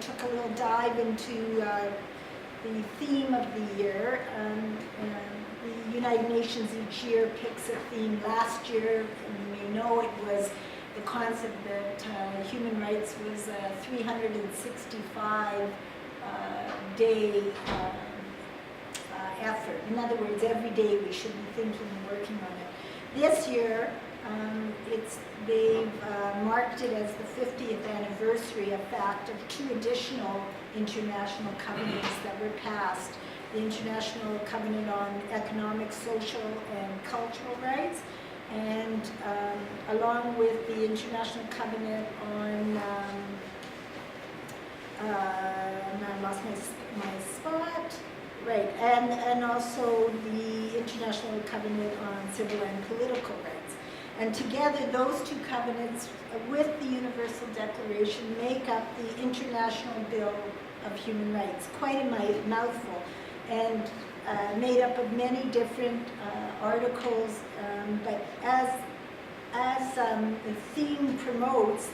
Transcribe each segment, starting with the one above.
took a little dive into the theme of the year. The United Nations each year picks a theme. Last year, you may know, it was the concept that human rights was a 365 day effort. In other words, every day we should be thinking and working on it. This year, they've marked it as the 50th anniversary, in fact, of 2 additional international covenants that were passed. The International Covenant on Economic, Social, and Cultural Rights, and along with the International Covenant on, I lost my spot, right, and also the International Covenant on Civil and Political Rights. And together, those 2 covenants with the Universal Declaration make up the International Bill of Human Rights. Quite a mouthful, and made up of many different articles, but as the theme promotes,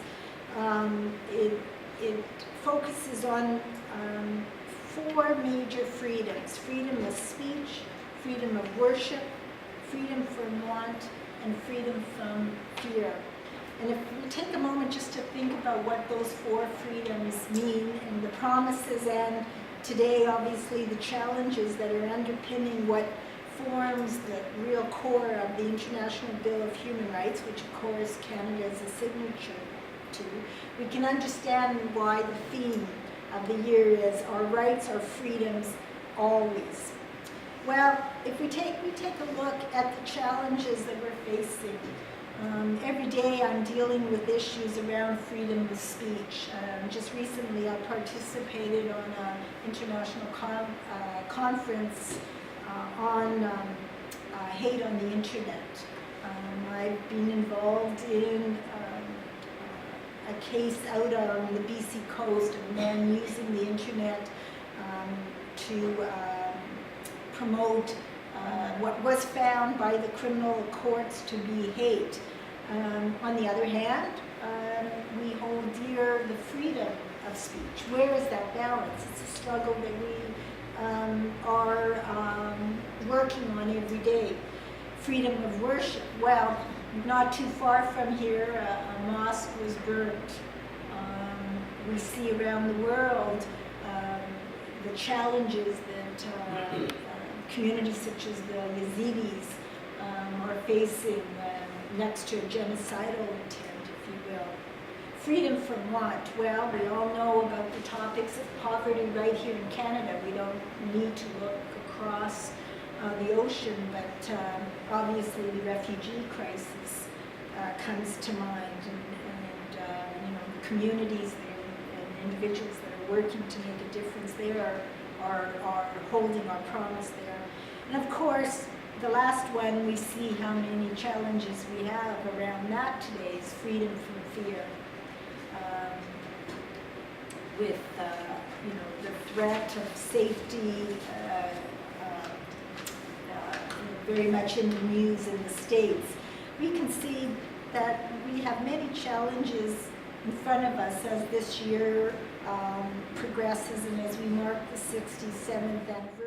it focuses on 4 major freedoms: freedom of speech, freedom of worship, freedom from want, and freedom from fear. And if we take a moment just to think about what those 4 freedoms mean, and the promises, and today obviously the challenges that are underpinning what forms the real core of the International Bill of Human Rights, which of course Canada is a signature to, we can understand why the theme of the year is our rights, our freedoms, always. Well, if we take a look at the challenges that we're facing, every day I'm dealing with issues around freedom of speech. Just recently I participated on an international conference on hate on the internet. I've been involved in a case out on the BC coast of a man using the internet to promote what was found by the criminal courts to be hate. On the other hand, we hold dear the freedom of speech. Where is that balance? It's a struggle that we are working on every day. Freedom of worship. Well, not too far from here, a mosque was burnt. We see around the world the challenges that communities such as the Yazidis are facing next to a genocidal intent, if you will. Freedom from what? Well, we all know about the topics of poverty right here in Canada. We don't need to look across the ocean, but obviously the refugee crisis comes to mind, and the communities and individuals that are working to make a difference there are holding our promise there. And of course, the last one, we see how many challenges we have around that today is freedom from fear. With the threat of safety very much in the news in the States, we can see that we have many challenges in front of us as this year progresses and as we mark the 67th anniversary.